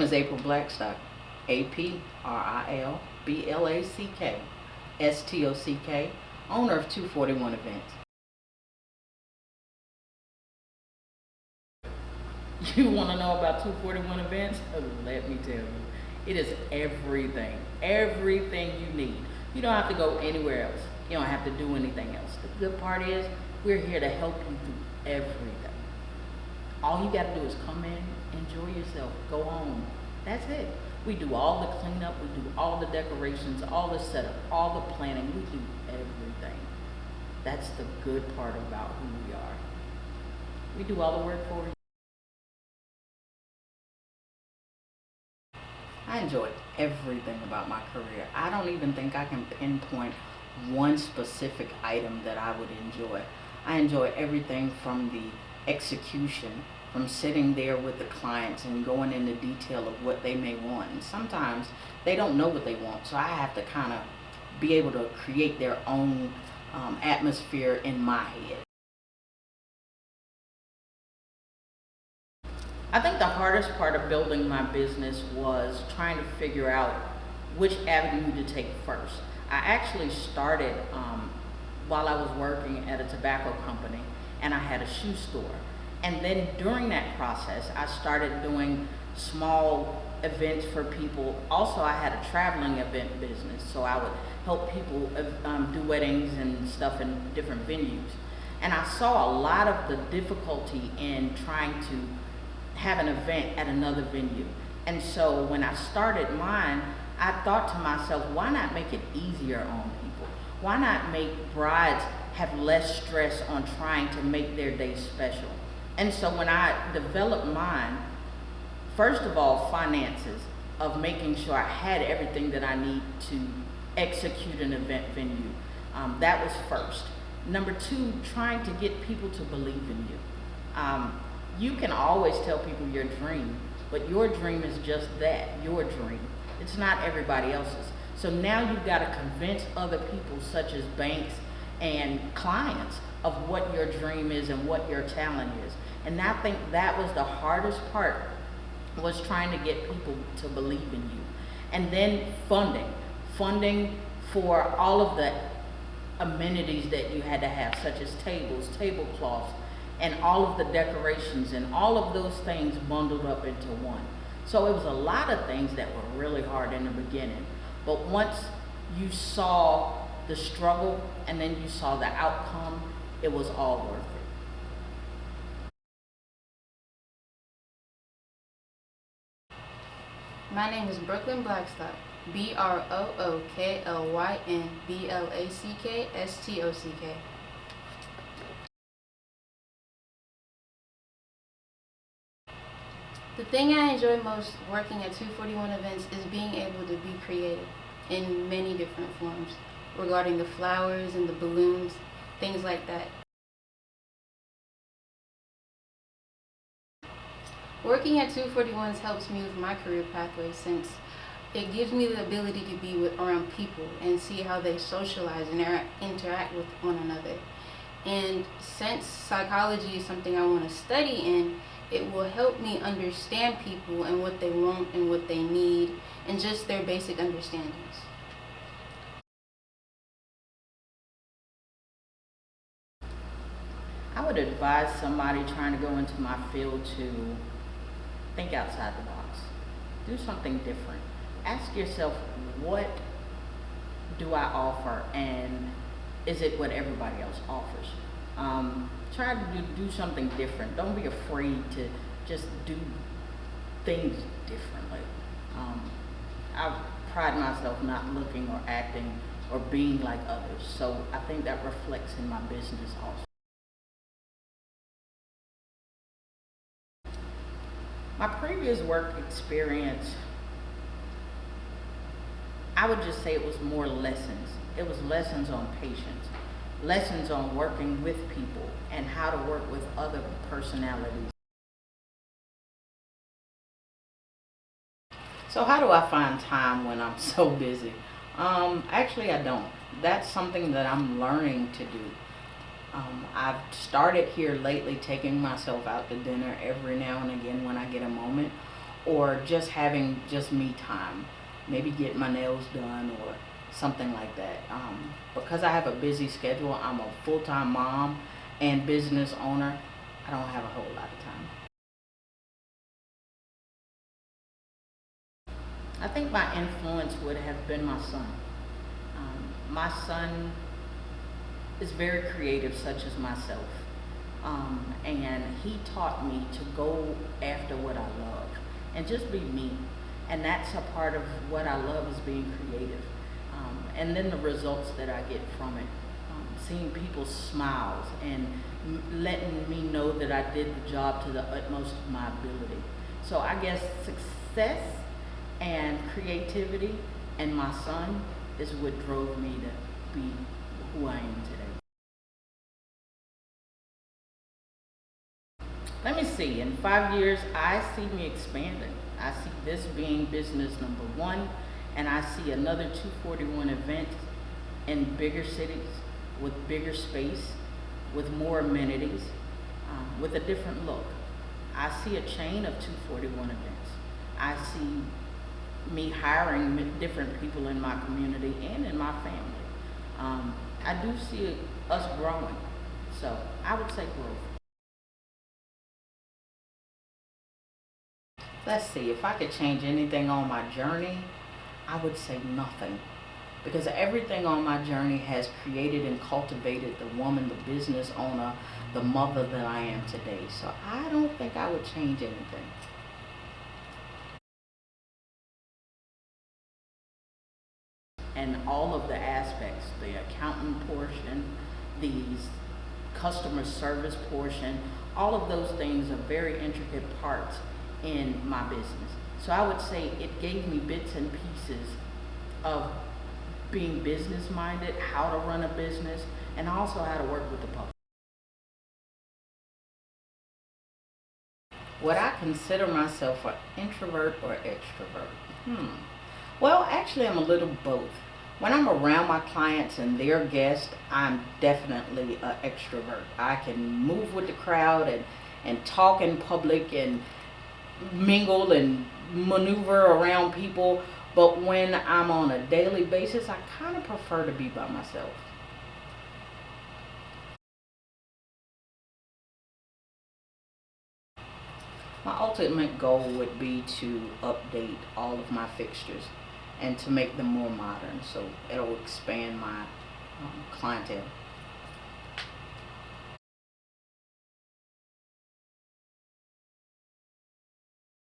name is April Blackstock, APRILBLACK, owner of 241 Events. You want to know about 241 Events? Oh, let me tell you. It is everything. Everything you need. You don't have to go anywhere else. You don't have to do anything else. The good part is we're here to help you through everything. All you got to do is come in, enjoy yourself, go home. That's it. We do all the cleanup, we do all the decorations, all the setup, all the planning. We do everything. That's the good part about who we are. We do all the work for you. I enjoy everything about my career. I don't even think I can pinpoint one specific item that I would enjoy. I enjoy everything from the execution, from sitting there with the clients and going into detail of what they may want. And sometimes they don't know what they want, so I have to kind of be able to create their own atmosphere in my head. I think the hardest part of building my business was trying to figure out which avenue to take first. I actually started while I was working at a tobacco company, and I had a shoe store. And then during that process, I started doing small events for people. Also, I had a traveling event business, so I would help people do weddings and stuff in different venues. And I saw a lot of the difficulty in trying to have an event at another venue. And so when I started mine, I thought to myself, why not make it easier on people? Why not make brides have less stress on trying to make their day special? And so when I developed mine, first of all, finances of making sure I had everything that I need to execute an event venue. That was first. Number two, trying to get people to believe in you. You can always tell people your dream, but your dream is just that, your dream. It's not everybody else's. So now you've got to convince other people, such as banks and clients, of what your dream is and what your talent is. And I think that was the hardest part, was trying to get people to believe in you. And then funding for all of the amenities that you had to have, such as tables, tablecloths, and all of the decorations and all of those things bundled up into one. So it was a lot of things that were really hard in the beginning. But once you saw the struggle and then you saw the outcome, it was all worth it. My name is Brooklyn Blackstock, BROOKLYN BLACKSTOCK. The thing I enjoy most working at 241 Events is being able to be creative in many different forms regarding the flowers and the balloons, things like that. Working at 241s helps me with my career pathway, since it gives me the ability to be around people and see how they socialize and interact with one another. And since psychology is something I want to study in, it will help me understand people and what they want and what they need, and just their basic understandings. I would advise somebody trying to go into my field to think outside the box. Do something different. Ask yourself, what do I offer, and is it what everybody else offers? Try to do something different. Don't be afraid to just do things differently. I pride myself not looking or acting or being like others, so I think that reflects in my business also. My previous work experience, I would just say it was more lessons. It was lessons on patience, lessons on working with people and how to work with other personalities. So how do I find time when I'm so busy? Actually, I don't. That's something that I'm learning to do. I've started here lately taking myself out to dinner every now and again when I get a moment, or just having just me time, maybe get my nails done or something like that. Because I have a busy schedule, I'm a full-time mom and business owner, I don't have a whole lot of time. I think my influence would have been my son. My son is very creative, such as myself. And he taught me to go after what I love and just be me. And that's a part of what I love, is being creative. And then the results that I get from it. Seeing people's smiles and letting me know that I did the job to the utmost of my ability. So I guess success and creativity and my son is what drove me to be who I am today. Let me see, in 5 years, I see me expanding. I see this being business number one, and I see another 241 events in bigger cities with bigger space, with more amenities, with a different look. I see a chain of 241 events. I see me hiring different people in my community and in my family. I do see us growing, so I would say growth. Let's see, if I could change anything on my journey, I would say nothing. Because everything on my journey has created and cultivated the woman, the business owner, the mother that I am today. So I don't think I would change anything. And all of the aspects, the accounting portion, the customer service portion, all of those things are very intricate parts in my business. So I would say it gave me bits and pieces of being business minded, how to run a business, and also how to work with the public. Would I consider myself an introvert or extrovert? Well, actually, I'm a little both. When I'm around my clients and their guests, I'm definitely an extrovert. I can move with the crowd and talk in public and mingle and maneuver around people. But when I'm on a daily basis, I kind of prefer to be by myself. My ultimate goal would be to update all of my fixtures and to make them more modern, so it'll expand my clientele.